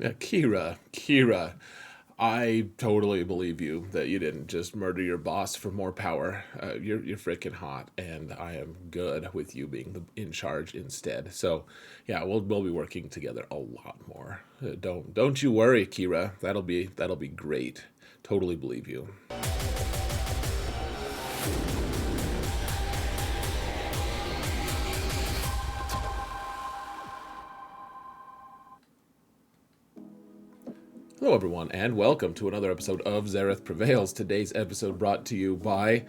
Yeah, Kira, I totally believe you that you didn't just murder your boss for more power. You're freaking hot, and I am good with you being in charge instead. So, yeah, we'll be working together a lot more. Don't you worry, Kira. That'll be great. Totally believe you. Hello, everyone, and welcome to another episode of Zareth Prevails. Today's episode brought to you by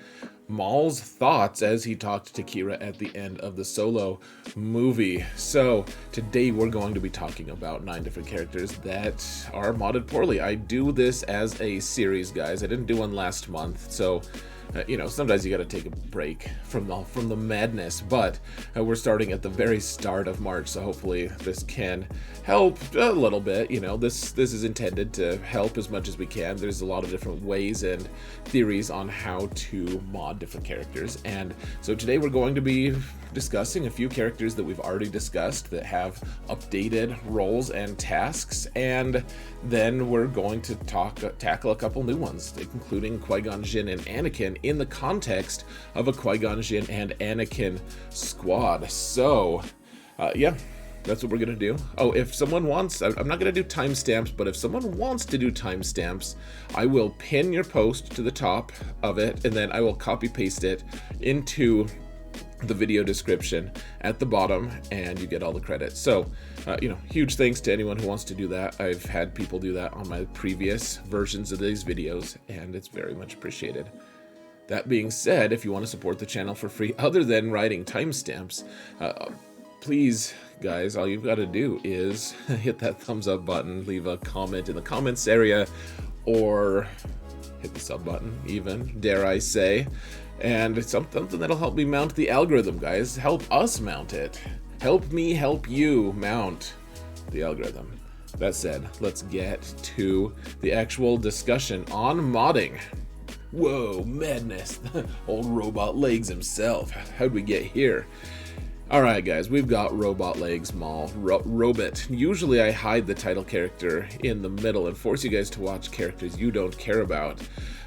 Maul's thoughts as he talked to Kira at the end of the Solo movie. So, today we're going to be talking about 9 different characters that are modded poorly. I do this as a series, guys. I didn't do one last month, so sometimes you got to take a break from the madness, but we're starting at the very start of March, so hopefully this can help a little bit. This is intended to help as much as we can. There's a lot of different ways and theories on how to mod different characters, and so today we're going to be discussing a few characters that we've already discussed that have updated roles and tasks, and then we're going to tackle a couple new ones, including Qui-Gon Jinn and Anakin in the context of a Qui-Gon Jinn and Anakin squad. So, that's what we're going to do. Oh, if someone wants, I'm not going to do timestamps, but if someone wants to do timestamps, I will pin your post to the top of it, and then I will copy paste it into the video description at the bottom, and you get all the credit. So, huge thanks to anyone who wants to do that. I've had people do that on my previous versions of these videos, and it's very much appreciated. That being said, if you want to support the channel for free, other than writing timestamps, please, guys, all you've got to do is hit that thumbs up button, leave a comment in the comments area, or hit the sub button even, dare I say. And it's something that'll help me mount the algorithm, guys. Help us mount it. Help me help you mount the algorithm. That said, let's get to the actual discussion on modding. Whoa, madness. Old robot legs himself. How'd we get here? Alright, guys, we've got Robot Legs Maul, Robot. Usually I hide the title character in the middle and force you guys to watch characters you don't care about.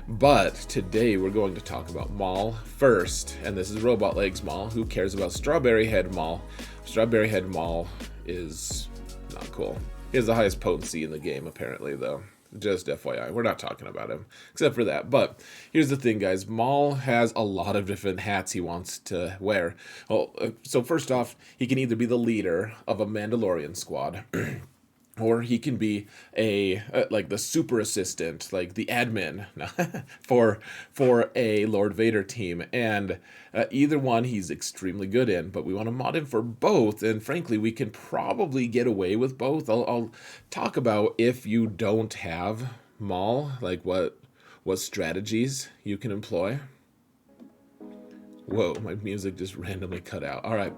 But today we're going to talk about Maul first, and this is Robot Legs Maul. Who cares about Strawberry Head Maul? Strawberry Head Maul is not cool. He has the highest potency in the game, apparently, though. Just FYI, we're not talking about him, except for that. But here's the thing, guys. Maul has a lot of different hats he wants to wear. Well, so first off, he can either be the leader of a Mandalorian squad, or he can be like the super assistant, like the admin for a Lord Vader team. And either one he's extremely good in, but we want to mod him for both. And frankly, we can probably get away with both. I'll talk about, if you don't have Maul, like what strategies you can employ. Whoa, my music just randomly cut out. All right,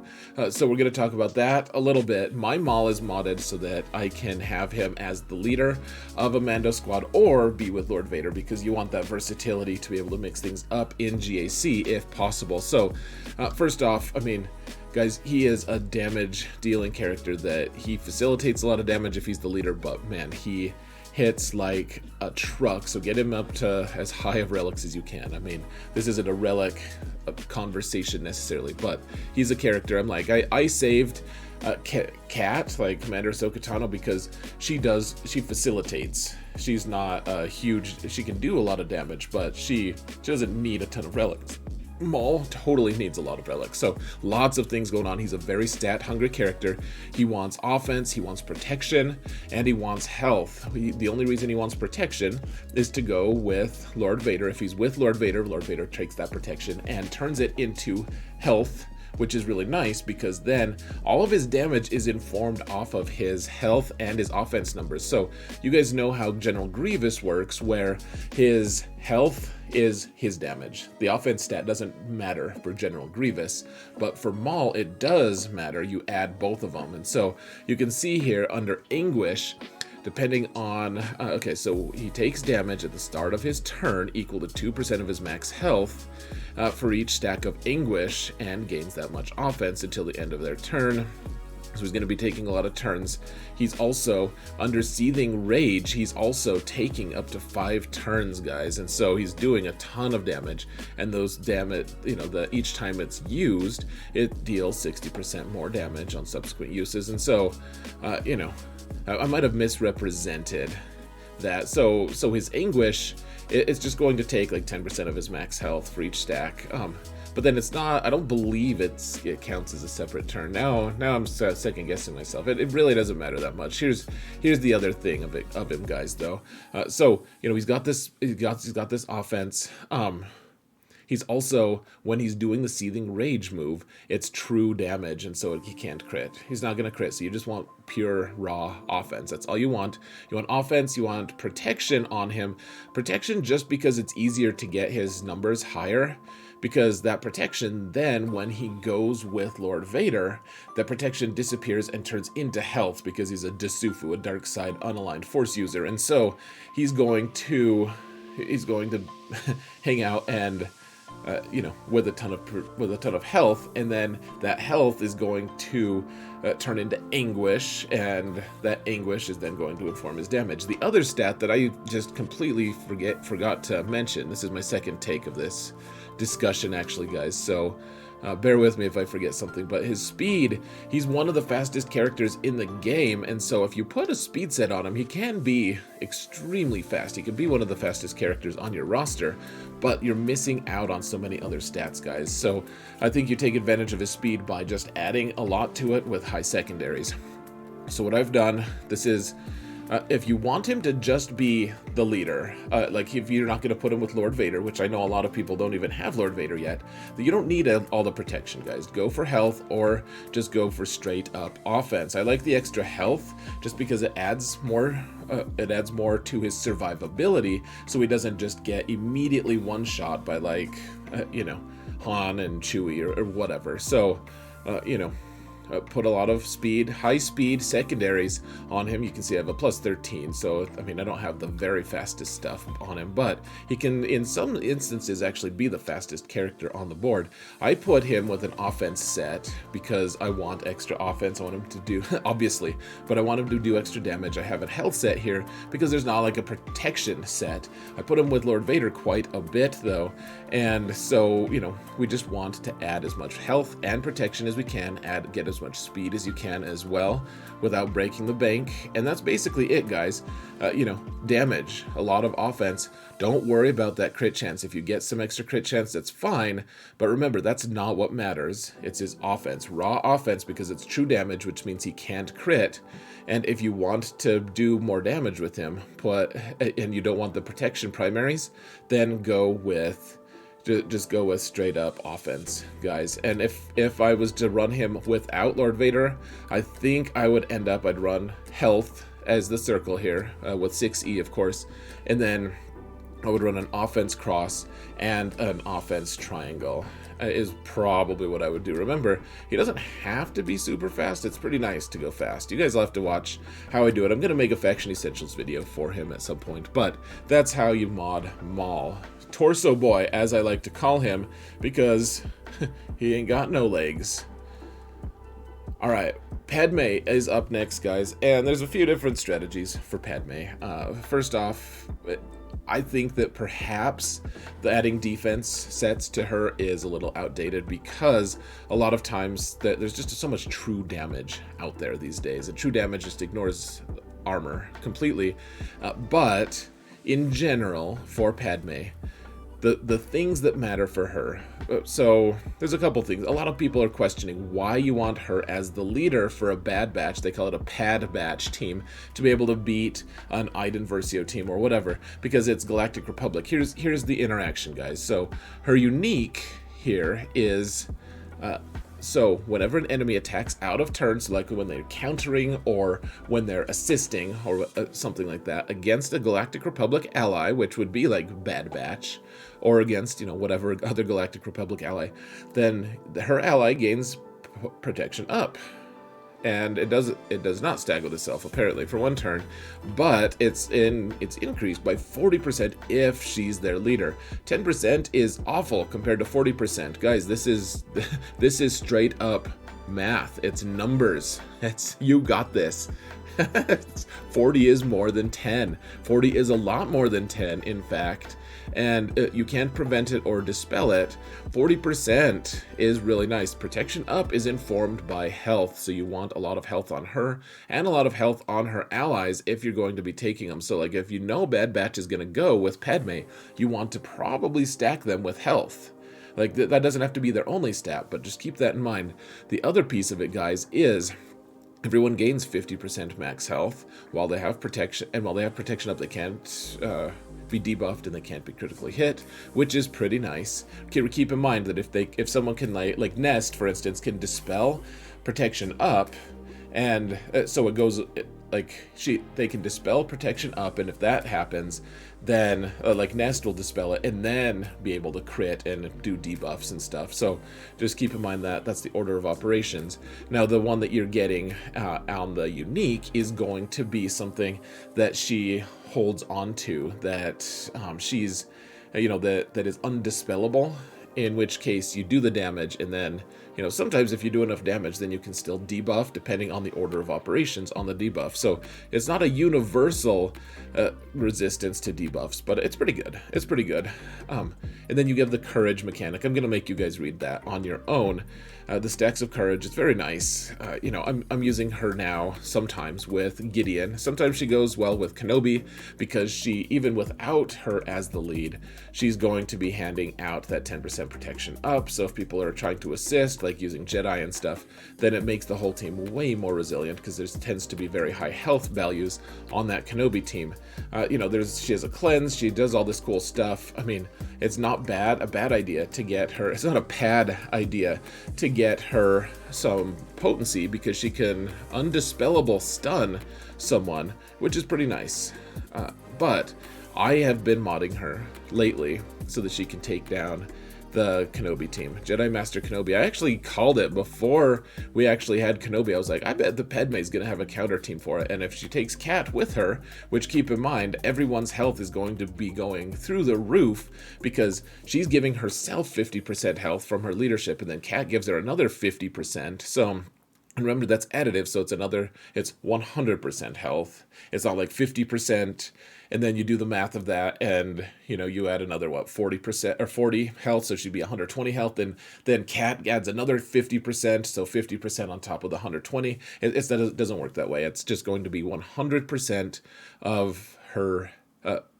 so we're going to talk about that a little bit. My Maul is modded so that I can have him as the leader of a Mando squad or be with Lord Vader, because you want that versatility to be able to mix things up in GAC if possible. So, first off, guys, he is a damage dealing character that he facilitates a lot of damage if he's the leader, but man, he hits like a truck, so get him up to as high of relics as you can. This isn't a relic conversation necessarily, but he's a character. I saved Kat, like Commander Ahsoka Tano, because she facilitates. She's not a huge, she can do a lot of damage, but she doesn't need a ton of relics. Maul totally needs a lot of relics, so lots of things going on. He's a very stat-hungry character. He wants offense, he wants protection, and he wants health. The only reason he wants protection is to go with Lord Vader. If he's with Lord Vader takes that protection and turns it into health, which is really nice, because then all of his damage is informed off of his health and his offense numbers. So you guys know how General Grievous works, where his health is his damage. The offense stat doesn't matter for General Grievous, but for Maul it does matter. You add both of them. And so you can see here under Anguish, depending on, so he takes damage at the start of his turn equal to 2% of his max health for each stack of Anguish, and gains that much offense until the end of their turn. So he's going to be taking a lot of turns. He's also under Seething Rage. He's also taking up to 5 turns, guys. And so he's doing a ton of damage. And those damage, each time it's used, it deals 60% more damage on subsequent uses. And so, I might have misrepresented that. So his Anguish, it's just going to take like 10% of his max health for each stack. But then it's not, I don't believe it counts as a separate turn. Now I'm second guessing myself. It really doesn't matter that much. Here's the other thing of him, guys, though. He's got this offense. He's also, when he's doing the Seething Rage move, it's true damage, and so he can't crit. He's not going to crit, so you just want pure, raw offense. That's all you want. You want offense, you want protection on him. Protection just because it's easier to get his numbers higher, because that protection then, when he goes with Lord Vader, that protection disappears and turns into health because he's a Desufu, a dark side unaligned force user. And so he's going to hang out and with a ton of health, and then that health is going to turn into anguish, and that anguish is then going to inform his damage. The other stat that I just completely forgot to mention, this is my second take of this discussion actually, guys, so bear with me if I forget something, but his speed, he's one of the fastest characters in the game, and so if you put a speed set on him, he can be extremely fast. He can be one of the fastest characters on your roster, but you're missing out on so many other stats, guys. So I think you take advantage of his speed by just adding a lot to it with high secondaries. So what I've done, this is if you want him to just be the leader, like if you're not going to put him with Lord Vader, which I know a lot of people don't even have Lord Vader yet, you don't need all the protection, guys. Go for health or just go for straight up offense. I like the extra health just because it adds more to his survivability, so he doesn't just get immediately one shot by Han and Chewie or whatever. So put a lot of speed, high speed secondaries on him. You can see I have a plus 13, so I don't have the very fastest stuff on him, but he can in some instances actually be the fastest character on the board. I put him with an offense set because I want extra offense. I want him to do, obviously, but I want him to do extra damage. I have a health set here because there's not like a protection set. I put him with Lord Vader quite a bit though, and so we just want to add as much health and protection as we can, get as much speed as you can as well without breaking the bank, and that's basically it, guys. Damage, a lot of offense. Don't worry about that crit chance. If you get some extra crit chance, that's fine, but remember, that's not what matters. It's his offense, raw offense, because it's true damage, which means he can't crit. And if you want to do more damage with him, and you don't want the protection primaries, then just go with straight up offense, guys. And if I was to run him without Lord Vader, I think I'd run health as the circle here, with 6E, of course, and then I would run an offense cross and an offense triangle, is probably what I would do. Remember, he doesn't have to be super fast. It's pretty nice to go fast. You guys will have to watch how I do it. I'm going to make a Faction Essentials video for him at some point, but that's how you mod Maul. Torso Boy, as I like to call him, because he ain't got no legs. Alright, Padme is up next, guys, and there's a few different strategies for Padme. First off, I think that perhaps the adding defense sets to her is a little outdated, because a lot of times there's just so much true damage out there these days, and true damage just ignores armor completely. But in general, for Padme, the things that matter for her. So there's a couple things. A lot of people are questioning why you want her as the leader for a Bad Batch. They call it a Pad Batch team, to be able to beat an Iden Versio team or whatever, because it's Galactic Republic. Here's the interaction, guys. So her unique here is so whenever an enemy attacks out of turn, so like when they're countering or when they're assisting or something like that, against a Galactic Republic ally, which would be like Bad Batch, or against, whatever other Galactic Republic ally, then her ally gains protection up. And it does not stagger with itself, apparently, for one turn, but it's increased by 40% if she's their leader. 10% is awful compared to 40%. Guys, this is straight up math. It's numbers. You got this. 40 is more than 10. 40 is a lot more than 10, in fact. And you can't prevent it or dispel it. 40% is really nice. Protection up is informed by health, so you want a lot of health on her and a lot of health on her allies if you're going to be taking them. So like if you know Bad Batch is going to go with Padme, you want to probably stack them with health. Like that doesn't have to be their only stat, but just keep that in mind. The other piece of it, guys, is everyone gains 50% max health while they have protection, and while they have protection up, they can't be debuffed and they can't be critically hit, which is pretty nice. Okay, keep in mind that if someone can like Nest, for instance, can dispel protection up, and so it goes they can dispel protection up, and if that happens, then like Nest will dispel it and then be able to crit and do debuffs and stuff. So just keep in mind that that's the order of operations. Now the one that you're getting on the unique is going to be something that she holds on to, that she's that is undispellable, in which case you do the damage, and then sometimes if you do enough damage, then you can still debuff depending on the order of operations on the debuff. So it's not a universal resistance to debuffs, but it's pretty good. It's pretty good. And then you give the courage mechanic. I'm going to make you guys read that on your own. The stacks of courage, it's very nice. I'm using her now sometimes with Gideon. Sometimes she goes well with Kenobi, because she, even without her as the lead, she's going to be handing out that 10% protection up. So if people are trying to assist, like using Jedi and stuff, then it makes the whole team way more resilient, because there tends to be very high health values on that Kenobi team. She has a cleanse, she does all this cool stuff. I mean, it's not a bad idea to get her, it's not a bad idea to get her some potency, because she can undispellable stun someone, which is pretty nice. But I have been modding her lately so that she can take down the Kenobi team, Jedi Master Kenobi. I actually called it before we actually had Kenobi. I was like, I bet the Padme is going to have a counter team for it, and if she takes Cat with her, which, keep in mind, everyone's health is going to be going through the roof, because she's giving herself 50% health from her leadership, and then Cat gives her another 50%. So remember, that's additive, so it's 100% health. It's not like 50%, and then you do the math of that, and you add another 40% or 40 health, so she'd be 120 health, and then Cat adds another 50%, so 50% on top of the 120. It doesn't work that way. It's just going to be 100% of her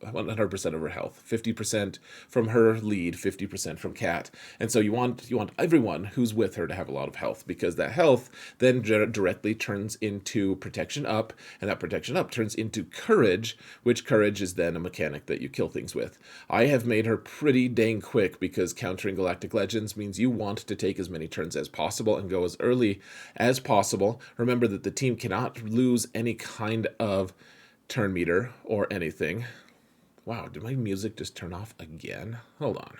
100% of her health, 50% from her lead, 50% from Cat. And so you want everyone who's with her to have a lot of health, because that health then directly turns into protection up, and that protection up turns into courage, which courage is then a mechanic that you kill things with. I have made her pretty dang quick, because countering Galactic Legends means you want to take as many turns as possible and go as early as possible. Remember that the team cannot lose any kind of turn meter or anything. Wow, did my music just turn off again? Hold on.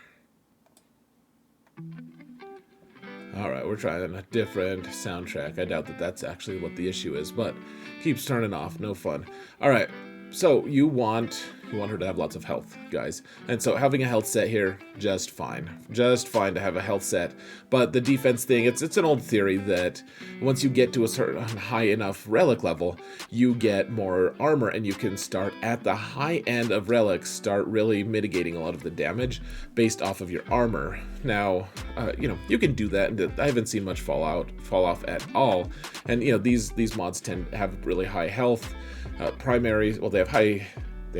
Alright, we're trying a different soundtrack. I doubt that that's actually what the issue is, but keeps turning off. No fun. Alright, so you want her to have lots of health, guys. And so having a health set here, just fine. Just fine to have a health set. But the defense thing, it's an old theory that once you get to a certain high enough relic level, you get more armor, and you can start at the high end of relics, start really mitigating a lot of the damage based off of your armor. Now, you can do that, and I haven't seen much fall off at all. And these mods tend to have really high health primaries. Well, they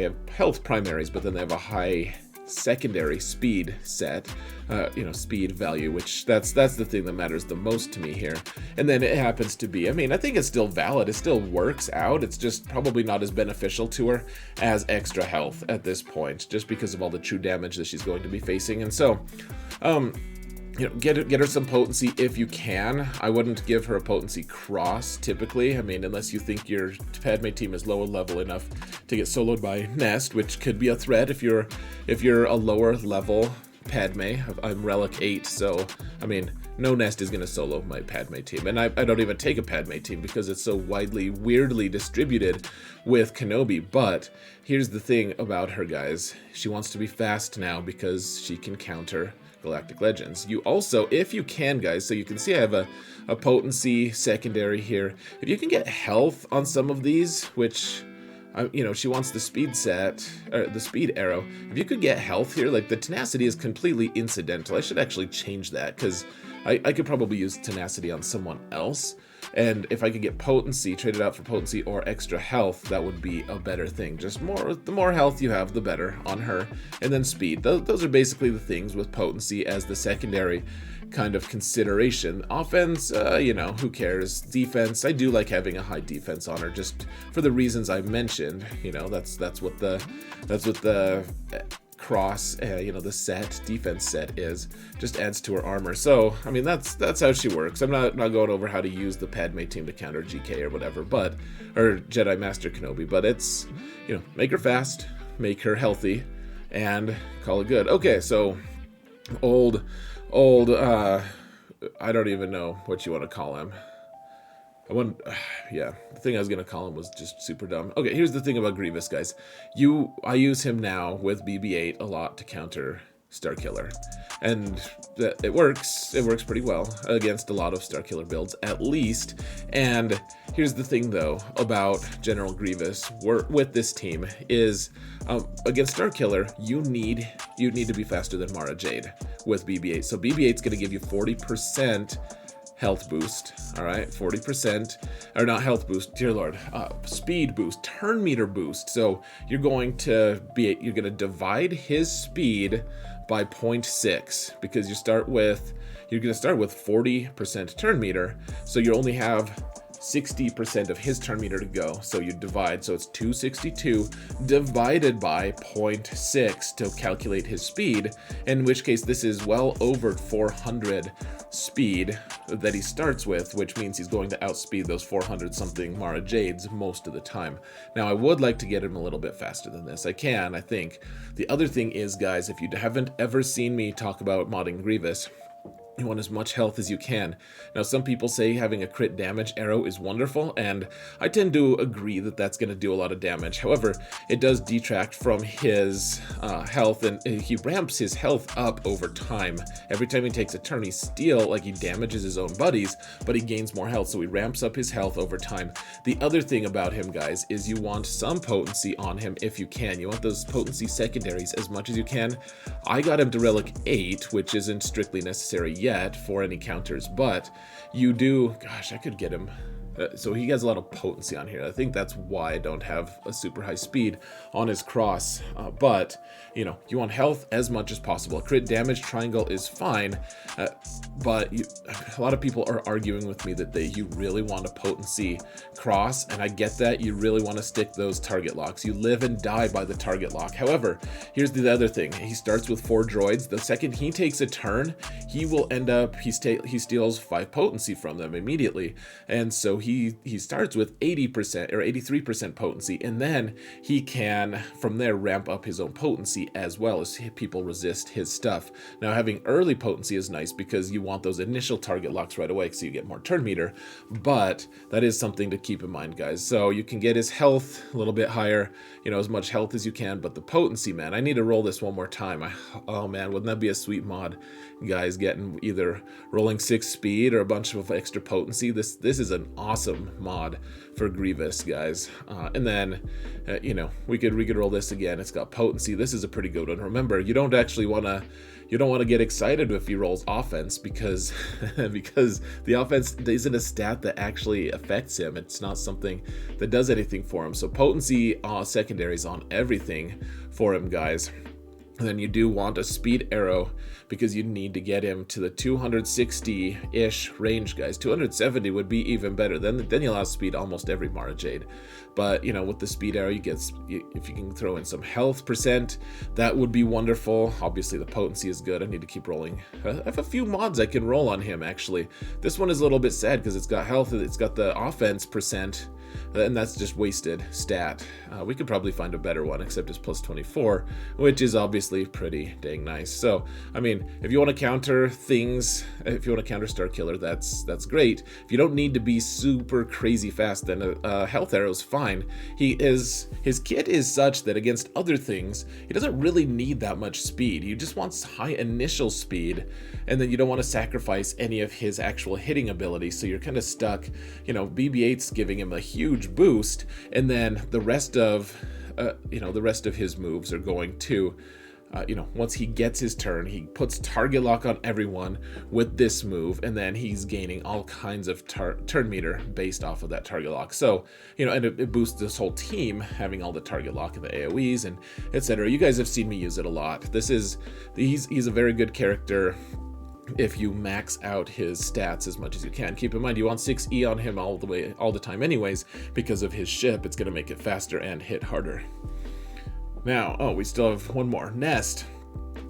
have health primaries, but then they have a high secondary speed set, speed value, which that's the thing that matters the most to me here. And then it happens to be, I think it's still valid, it still works out, it's just probably not as beneficial to her as extra health at this point, just because of all the true damage that she's going to be facing. And so, get her some potency if you can. I wouldn't give her a potency cross typically. Unless you think your Padme team is low level enough to get soloed by Nest, which could be a threat if you're a lower level Padme. I'm Relic 8, so no Nest is gonna solo my Padme team, and I don't even take a Padme team because it's so weirdly distributed with Kenobi. But here's the thing about her, guys. She wants to be fast now because she can counter Galactic Legends. You also, if you can, guys, so you can see I have a potency secondary here. If you can get health on some of these, which, you know, she wants the speed set, or the speed arrow. If you could get health here, like the tenacity is completely incidental. I should actually change that, because I could probably use tenacity on someone else. And if I could get potency, trade it out for potency or extra health, that would be a better thing. Just the more health you have, the better on her. And then speed. Those are basically the things with potency as the secondary kind of consideration. Offense, you know, who cares? Defense, I do like having a high defense on her, just for the reasons I mentioned. You know, that's what the cross, you know, the set defense set is, just adds to her armor. So I mean, that's how she works. I'm not going over how to use the Padme team to counter GK or whatever, but, or Jedi Master Kenobi, but it's, you know, make her fast, make her healthy, and call it good. Okay, so old I don't even know what you want to call him. Yeah, the thing I was gonna call him was just super dumb. Okay, here's the thing about Grievous, guys. I use him now with BB-8 a lot to counter Starkiller, and it works. It works pretty well against a lot of Starkiller builds, at least. And here's the thing, though, about General Grievous with this team is against Starkiller, you need to be faster than Mara Jade with BB-8. So BB-8's gonna give you 40% health boost, all right, 40%, or not health boost, dear lord, speed boost, turn meter boost. So you're going to divide his speed by 0.6, because you're going to start with 40% turn meter, so you only have 60% of his turn meter to go. So you divide, so it's 262 divided by 0.6 to calculate his speed, in which case this is well over 400 speed that he starts with, which means he's going to outspeed those 400 something Mara Jades most of the time. Now I would like to get him a little bit faster than this. I think. The other thing is, guys, if you haven't ever seen me talk about modding Grievous, you want as much health as you can. Now, some people say having a crit damage arrow is wonderful, and I tend to agree that that's going to do a lot of damage. However, it does detract from his health, and he ramps his health up over time. Every time he takes a turn, he damages his own buddies, but he gains more health, so he ramps up his health over time. The other thing about him, guys, is you want some potency on him if you can. You want those potency secondaries as much as you can. I got him to Relic 8, which isn't strictly necessary yet for any counters, but you do, gosh, I could get him. So he has a lot of potency on here. I think that's why I don't have a super high speed on his cross. But, you know, you want health as much as possible. A crit damage triangle is fine, but a lot of people are arguing with me that you really want a potency cross, and I get that. You really want to stick those target locks. You live and die by the target lock. However, here's the other thing. He starts with 4 droids. The second he takes a turn, he will end up, he steals 5 potency from them immediately. And so he starts with 80% or 83% potency, and then he can from there ramp up his own potency as well as people resist his stuff. Now, having early potency is nice because you want those initial target locks right away so you get more turn meter, but that is something to keep in mind, guys. So you can get his health a little bit higher, you know, as much health as you can, but the potency, man, I need to roll this one more time. Oh man, wouldn't that be a sweet mod, guys, getting either rolling 6 speed or a bunch of extra potency. This is an awesome mod for Grievous, guys. And then you know, we could roll this again. It's got potency. This is a pretty good one. Remember, you don't want to get excited if he rolls offense, because because the offense isn't a stat that actually affects him. It's not something that does anything for him. So potency secondaries on everything for him, guys. And then you do want a speed arrow because you need to get him to the 260-ish range, guys. 270 would be even better. Then you'll outspeed almost every Mara Jade. But, you know, with the speed arrow, if you can throw in some health percent, that would be wonderful. Obviously, the potency is good. I need to keep rolling. I have a few mods I can roll on him, actually. This one is a little bit sad because it's got health, it's got the offense percent, and that's just wasted stat. We could probably find a better one, except it's plus 24, which is obviously pretty dang nice. So, I mean, if you want to counter things, if you want to counter Star Killer, that's great. If you don't need to be super crazy fast, then a health arrow is fine. His kit is such that against other things, he doesn't really need that much speed. He just wants high initial speed, and then you don't want to sacrifice any of his actual hitting ability, so you're kind of stuck. You know, BB-8's giving him a huge boost, and then the rest of his moves are going to, once he gets his turn, he puts target lock on everyone with this move, and then he's gaining all kinds of turn meter based off of that target lock. So, and it boosts this whole team having all the target lock and the AoEs and etc. You guys have seen me use it a lot. He's a very good character if you max out his stats as much as you can. Keep in mind, you want 6E on him all the time anyways, because of his ship. It's going to make it faster and hit harder. Now, we still have one more. Nest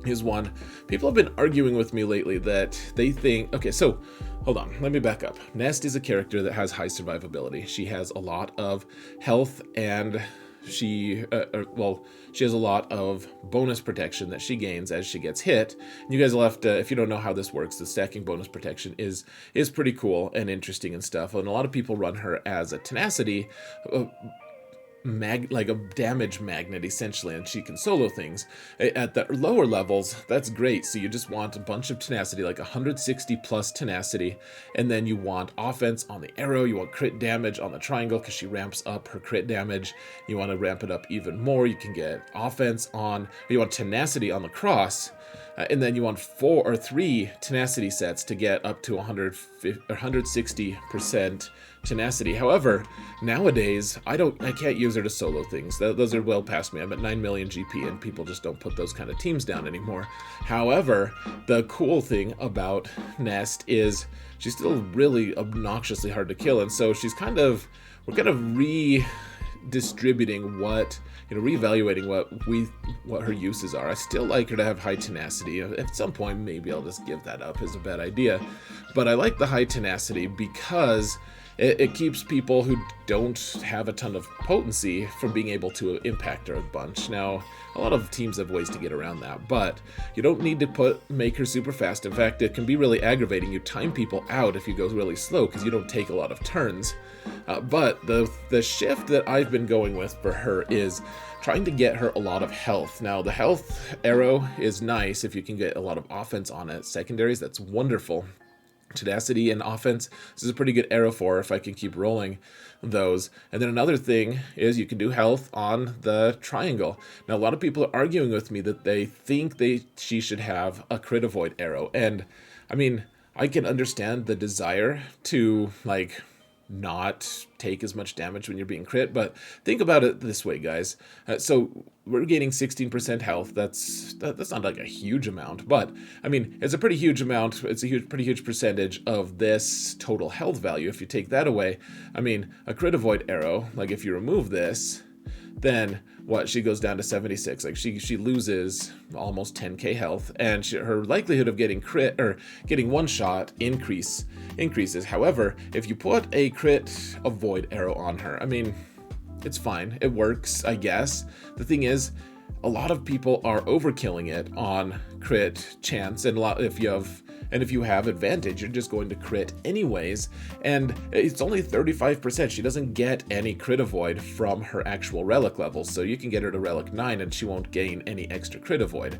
is one. People have been arguing with me lately that they think, okay, so hold on, let me back up. Nest is a character that has high survivability. She has a lot of health, and she has a lot of bonus protection that she gains as she gets hit. And you guys will have to, if you don't know how this works, the stacking bonus protection is pretty cool and interesting and stuff. And a lot of people run her as a tenacity, like a damage magnet essentially, and she can solo things. At the lower levels, that's great. So you just want a bunch of tenacity, like 160 plus tenacity, and then you want offense on the arrow, you want crit damage on the triangle because she ramps up her crit damage. You want to ramp it up even more, you can get offense on, you want tenacity on the cross, and then you want 4 or 3 tenacity sets to get up to 160% tenacity. However, nowadays I can't use her to solo things. Those are well past me. I'm at 9 million GP, and people just don't put those kind of teams down anymore. However, the cool thing about Nest is she's still really obnoxiously hard to kill, and so we're kind of redistributing reevaluating what her uses are. I still like her to have high tenacity. At some point, maybe I'll just give that up as a bad idea. But I like the high tenacity because it keeps people who don't have a ton of potency from being able to impact her a bunch. Now, a lot of teams have ways to get around that, but you don't need to make her super fast. In fact, it can be really aggravating. You time people out if you go really slow because you don't take a lot of turns. But the shift that I've been going with for her is trying to get her a lot of health. Now, the health arrow is nice if you can get a lot of offense on it. Secondaries, that's wonderful. Tenacity and offense, this is a pretty good arrow for her if I can keep rolling those. And then another thing is you can do health on the triangle. Now, a lot of people are arguing with me that they think she should have a crit avoid arrow. And I mean, I can understand the desire to not take as much damage when you're being crit, but think about it this way, guys. So we're gaining 16% health. That's not like a huge amount, but I mean, it's a pretty huge amount. It's a pretty huge percentage of this total health value. If you take that away, I mean, a crit avoid arrow, like if you remove this, then she goes down to 76. Like she loses almost 10k health, and her likelihood of getting crit or getting one shot increases. However, if you put a crit avoid arrow on her, I mean, it's fine. It works, I guess. The thing is, a lot of people are overkilling it on crit chance, and if you have advantage, you're just going to crit anyways, and it's only 35%. She doesn't get any crit avoid from her actual relic levels, so you can get her to relic 9 and she won't gain any extra crit avoid.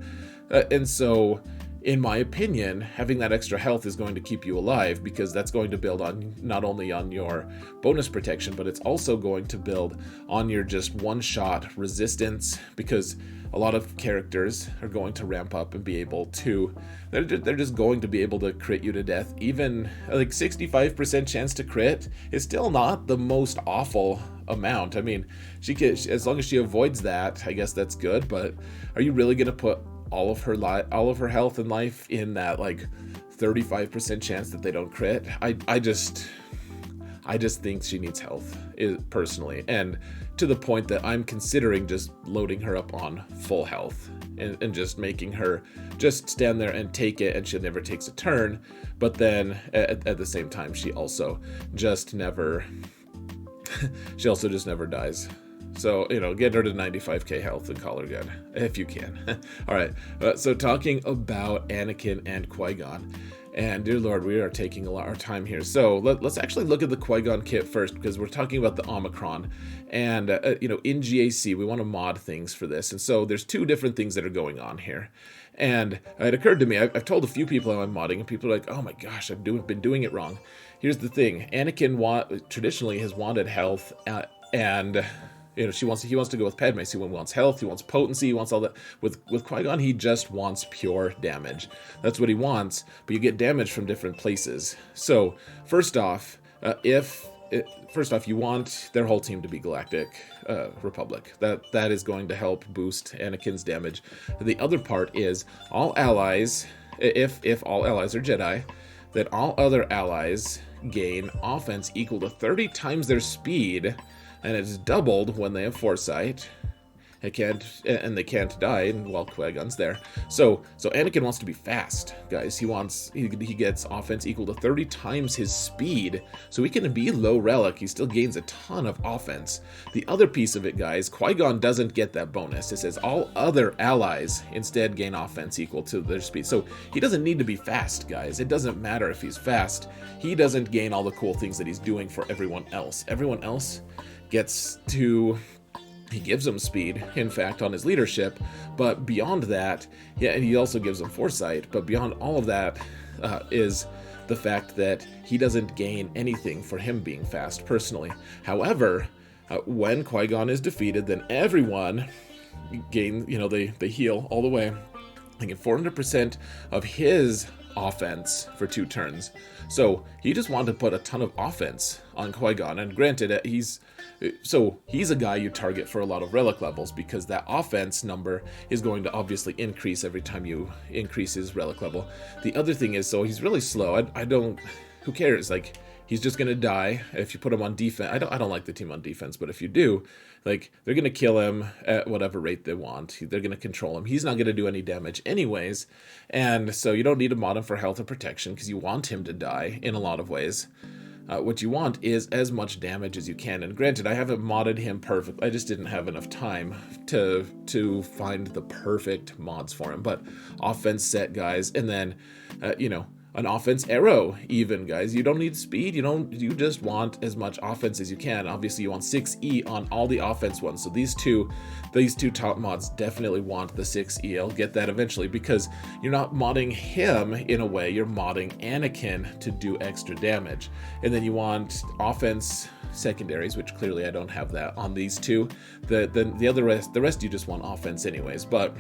And so, in my opinion, having that extra health is going to keep you alive, because that's going to build on not only on your bonus protection, but it's also going to build on your just one-shot resistance, because a lot of characters are going to ramp up and be able to, they're just going to be able to crit you to death. Even like 65% chance to crit is still not the most awful amount. I mean, as long as she avoids that, I guess that's good, but are you really going to put all of her health and life in that 35% chance that they don't crit? I just think she needs health, personally, and to the point that I'm considering just loading her up on full health and just making her just stand there and take it, and she never takes a turn, but then at the same time she also just never she also just never dies. So, get her to 95k health and call her good, if you can. All right, so talking about Anakin and Qui-Gon. And dear Lord, we are taking a lot of time here. So let's actually look at the Qui-Gon kit first, because we're talking about the Omicron. And, in GAC, we want to mod things for this. And so there's two different things that are going on here. And it occurred to me, I've told a few people how I'm modding, and people are like, oh my gosh, I've been doing it wrong. Here's the thing. Anakin traditionally has wanted health, and... he wants to go with Padme. So he wants health, he wants potency, he wants all that. With Qui-Gon, he just wants pure damage. That's what he wants, but you get damage from different places. So first off, you want their whole team to be Galactic Republic. That is going to help boost Anakin's damage. The other part is all allies, if all allies are Jedi, that all other allies gain offense equal to 30 times their speed. And it's doubled when they have foresight. They can't die while Qui-Gon's there. So Anakin wants to be fast, guys. He gets offense equal to 30 times his speed, so he can be low relic. He still gains a ton of offense. The other piece of it, guys, Qui-Gon doesn't get that bonus. It says all other allies instead gain offense equal to their speed. So he doesn't need to be fast, guys. It doesn't matter if he's fast. He doesn't gain all the cool things that he's doing for everyone else. Everyone else he gives them speed, in fact, on his leadership, but beyond that, and he also gives them foresight, but beyond all of that is the fact that he doesn't gain anything for him being fast personally. However, when Qui-Gon is defeated, then everyone gain, they heal all the way. They get 400% of his offense for 2 turns. So he just wanted to put a ton of offense on Qui-Gon, and granted, he's a guy you target for a lot of relic levels, because that offense number is going to obviously increase every time you increase his relic level. The other thing is, so he's really slow. Who cares? Like, he's just gonna die if you put him on defense. I don't like the team on defense, but if you do, like, they're gonna kill him at whatever rate they want. They're gonna control him. He's not gonna do any damage anyways, and so you don't need to mod him for health or protection, because you want him to die in a lot of ways. What you want is as much damage as you can. And granted, I haven't modded him perfect. I just didn't have enough time to find the perfect mods for him. But offense set, guys, and then an offense arrow even, guys. You don't need speed. You just want as much offense as you can. Obviously, you want 6E on all the offense ones. So these two top mods definitely want the 6E. I'll get that eventually, because you're not modding him in a way. You're modding Anakin to do extra damage. And then you want offense secondaries, which clearly I don't have that on these two. The rest you just want offense anyways. But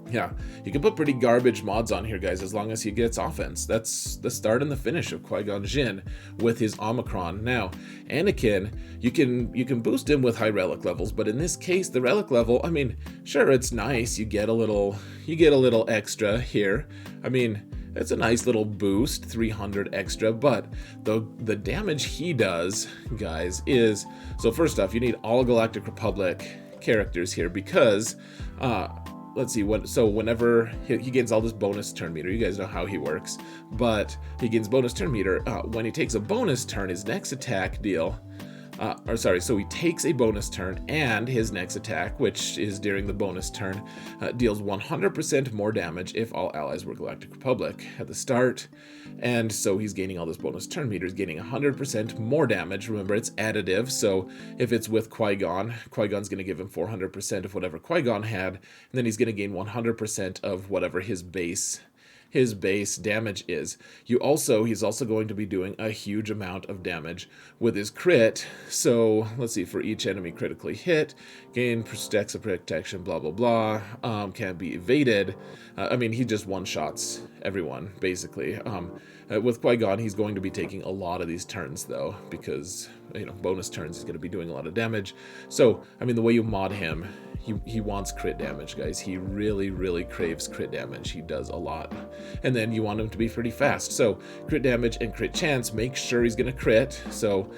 yeah, you can put pretty garbage mods on here, guys, as long as he gets offense. That's the start and the finish of Qui-Gon Jinn with his Omicron. Now, Anakin, you can boost him with high relic levels, but in this case, the relic level, I mean, sure, it's nice. You get a little extra here. I mean, it's a nice little boost, 300 extra, but the damage he does, guys, is, so first off, you need all Galactic Republic characters here, because let's see, whenever he gains all this bonus turn meter, you guys know how he works, but he gains bonus turn meter. When he takes a bonus turn, his next attack so he takes a bonus turn, and his next attack, which is during the bonus turn, deals 100% more damage if all allies were Galactic Republic at the start. And so he's gaining all this bonus turn meter. He's gaining 100% more damage. Remember, it's additive, so if it's with Qui-Gon's going to give him 400% of whatever Qui-Gon had, and then he's going to gain 100% of whatever his base damage is. He's also going to be doing a huge amount of damage with his crit. So let's see, for each enemy critically hit, gain stacks of protection, blah blah blah, can't be evaded. He just one-shots everyone basically. With Qui-Gon, he's going to be taking a lot of these turns though, because bonus turns, he's going to be doing a lot of damage. So the way you mod him, he wants crit damage, guys. He really, really craves crit damage. He does a lot. And then you want him to be pretty fast. So crit damage and crit chance, make sure he's going to crit. So,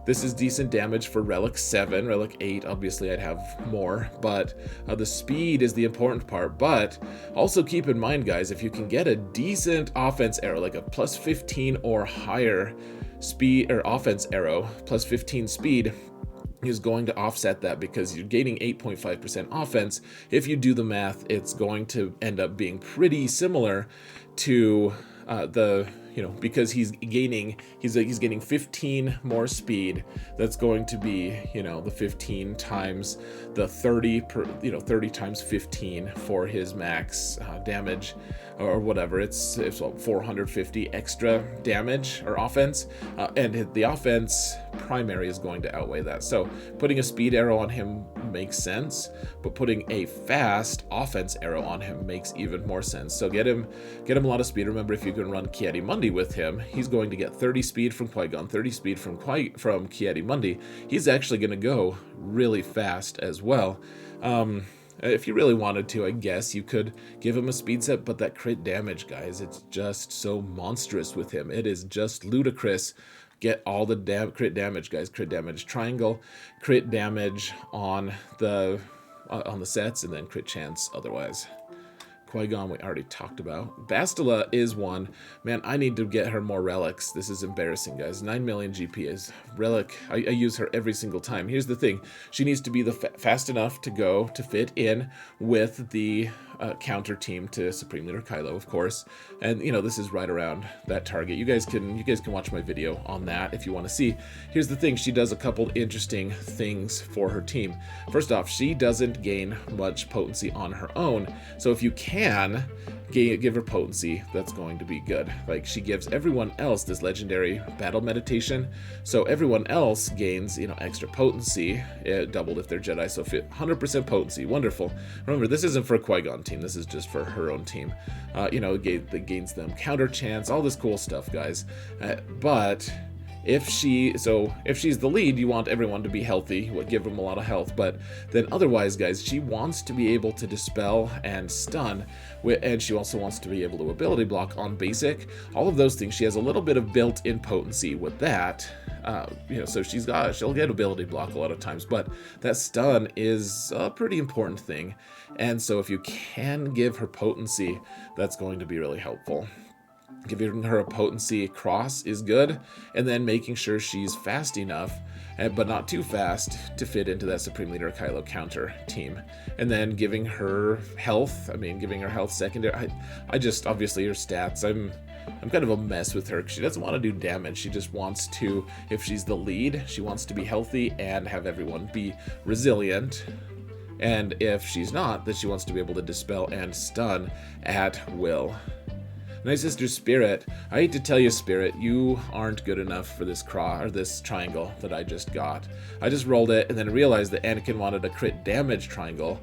this is decent damage for Relic 7. Relic 8, obviously I'd have more, but the speed is the important part. But also keep in mind, guys, if you can get a decent offense arrow, like a plus 15 or higher speed or offense arrow plus 15 speed is going to offset that, because you're gaining 8.5% offense. If you do the math, it's going to end up being pretty similar to because he's gaining 15 more speed. That's going to be, the 15 times the 30 30 times 15 for his max damage or whatever. It's 450 extra damage or offense, and the offense primary is going to outweigh that. So putting a speed arrow on him makes sense, but putting a fast offense arrow on him makes even more sense. So get him a lot of speed. Remember, if you can run Ki-Adi-Mundi with him, he's going to get 30 speed from Qui-Gon, 30 speed from Ki-Adi-Mundi. He's actually going to go really fast as well. If you really wanted to, I guess you could give him a speed set, but that crit damage, guys, it's just so monstrous with him. It is just ludicrous. Get all the crit damage, guys. Crit damage triangle, crit damage on the sets, and then crit chance otherwise. Qui-Gon we already talked about. Bastila is one. Man, I need to get her more relics. This is embarrassing, guys. 9 million GP is relic. I use her every single time. Here's the thing. She needs to be fast enough to fit in with the counter team to Supreme Leader Kylo, of course. And this is right around that target. You guys can watch my video on that if you want to see. Here's the thing. She does a couple interesting things for her team. First off, she doesn't gain much potency on her own. So if you can give her potency, that's going to be good. Like, she gives everyone else this legendary battle meditation, so everyone else gains extra potency, doubled if they're Jedi, so 100% potency. Wonderful. Remember, this isn't for a Qui-Gon team, this is just for her own team. That gains them counter chance, all this cool stuff, guys. But if she's the lead, you want everyone to be healthy, give them a lot of health. But then otherwise, guys, she wants to be able to dispel and stun, and she also wants to be able to ability block on basic. All of those things, she has a little bit of built-in potency with that. So she'll get ability block a lot of times, but that stun is a pretty important thing. And so if you can give her potency, that's going to be really helpful. Giving her a potency cross is good, and then making sure she's fast enough, but not too fast, to fit into that Supreme Leader Kylo counter team. And then giving her health, secondary. I just, obviously her stats, I'm kind of a mess with her. She doesn't want to do damage. She just wants to, if she's the lead, she wants to be healthy and have everyone be resilient. And if she's not, then she wants to be able to dispel and stun at will. Nightsister Spirit, I hate to tell you, Spirit, you aren't good enough for this this triangle that I just got. I just rolled it and then realized that Anakin wanted a crit damage triangle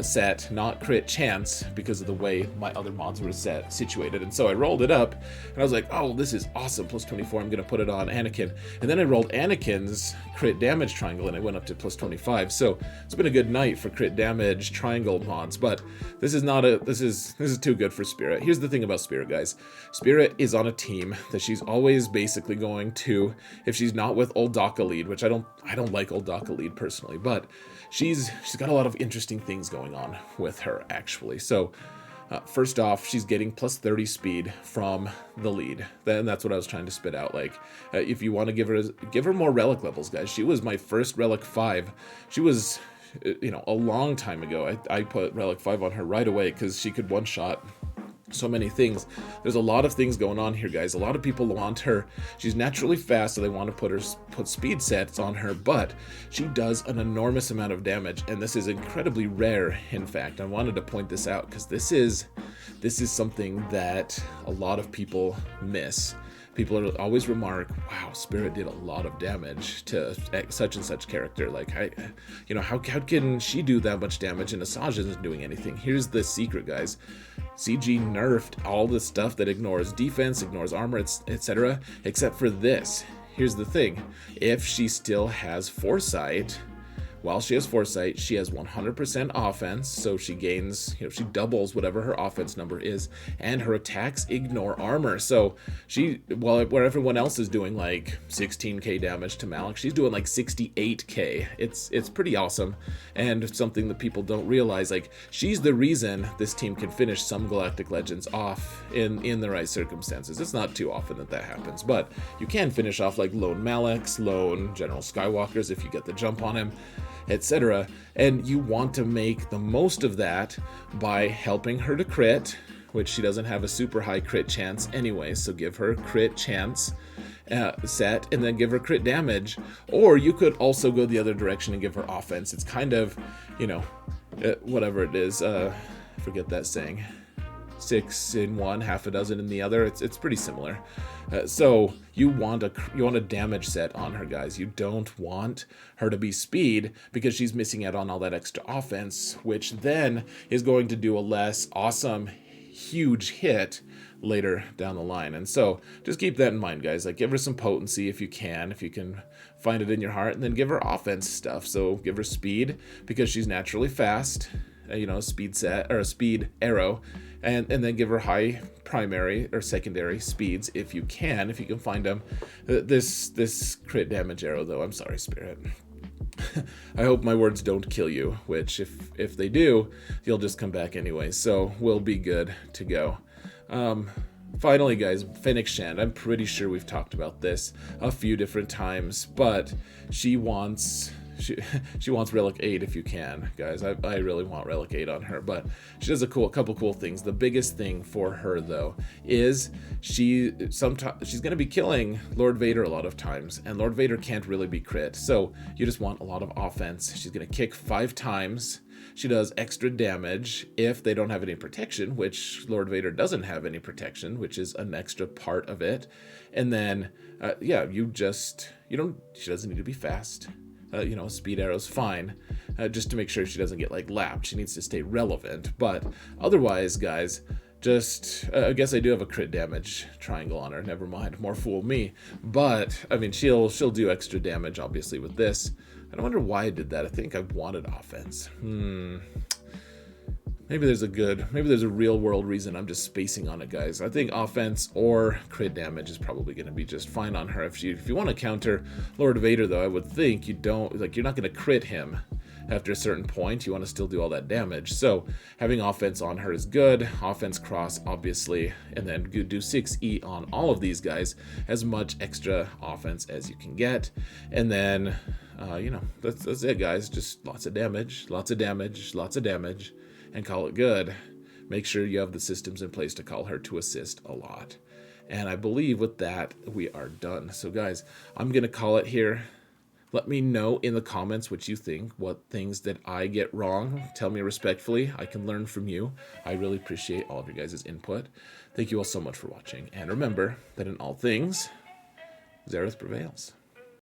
set, not crit chance, because of the way my other mods were situated. And so I rolled it up, and I was like, oh, this is awesome, plus 24, I'm going to put it on Anakin. And then I rolled Anakin's crit damage triangle, and I went up to plus 25. So it's been a good night for crit damage triangle mods, but this is too good for Spirit. Here's the thing about Spirit, guys. Spirit is on a team that she's always basically going to, if she's not with Old Daka lead, which I don't like Old Daka lead personally, but she's got a lot of interesting things going on with her, actually. So first off, she's getting plus 30 speed from the lead. Then that's what I was trying to spit out. Like, if you want to give her more relic levels, guys. She was my first relic 5. She was, a long time ago. I put relic 5 on her right away because she could one-shot so many things. There's a lot of things going on here, guys. A lot of people want her. She's naturally fast, so they want to put speed sets on her, but she does an enormous amount of damage, and this is incredibly rare. In fact, I wanted to point this out because this is something that a lot of people miss. People always remark, wow, Spirit did a lot of damage to such and such character. Like, how can she do that much damage and Asajj isn't doing anything? Here's the secret, guys. CG nerfed all the stuff that ignores defense, ignores armor, etc., except for this. Here's the thing. If she still has foresight, while she has foresight, she has 100% offense, so she gains, she doubles whatever her offense number is, and her attacks ignore armor. So she, where everyone else is doing like 16k damage to Malik, she's doing like 68k. It's pretty awesome, and something that people don't realize, like, she's the reason this team can finish some Galactic Legends off in the right circumstances. It's not too often that happens, but you can finish off like lone Maliks, lone General Skywalkers if you get the jump on him, etc. And you want to make the most of that by helping her to crit, which she doesn't have a super high crit chance anyway, so give her crit chance set, and then give her crit damage. Or you could also go the other direction and give her offense. It's kind of, whatever it is, forget that saying, 6 in one, half a dozen in the other. It's pretty similar. So you want a damage set on her, guys. You don't want her to be speed, because she's missing out on all that extra offense, which then is going to do a less awesome huge hit later down the line. And so just keep that in mind, guys. Like, give her some potency if you can find it in your heart, and then give her offense stuff. So give her speed, because she's naturally fast, a speed set or a speed arrow, and then give her high primary or secondary speeds if you can find them. This crit damage arrow, though, I'm sorry, Spirit. I hope my words don't kill you, which if they do, you'll just come back anyway, so we'll be good to go. Finally, guys, Fennec Shand. I'm pretty sure we've talked about this a few different times, but she wants Relic 8 if you can, guys. I really want Relic 8 on her, but she does a couple cool things. The biggest thing for her, though, is she's going to be killing Lord Vader a lot of times, and Lord Vader can't really be crit, so you just want a lot of offense. She's going to kick 5 times. She does extra damage if they don't have any protection, which Lord Vader doesn't have any protection, which is an extra part of it. And then, she doesn't need to be fast. Speed arrow's fine, just to make sure she doesn't get like lapped. She needs to stay relevant, but otherwise, guys, just I guess I do have a crit damage triangle on her. Never mind, more fool me. But I mean, she'll do extra damage obviously with this. I wonder why I did that. I think I wanted offense. Maybe there's a real world reason. I'm just spacing on it, guys. I think offense or crit damage is probably going to be just fine on her. If you want to counter Lord Vader, though, I would think you're not going to crit him after a certain point. You want to still do all that damage. So having offense on her is good. Offense cross, obviously, and then do 6E on all of these guys. As much extra offense as you can get, and then that's it, guys. Just lots of damage, and call it good. Make sure you have the systems in place to call her to assist a lot. And I believe with that, we are done. So guys, I'm going to call it here. Let me know in the comments what you think, what things that I get wrong. Tell me respectfully. I can learn from you. I really appreciate all of your guys' input. Thank you all so much for watching. And remember that in all things, Zareth prevails.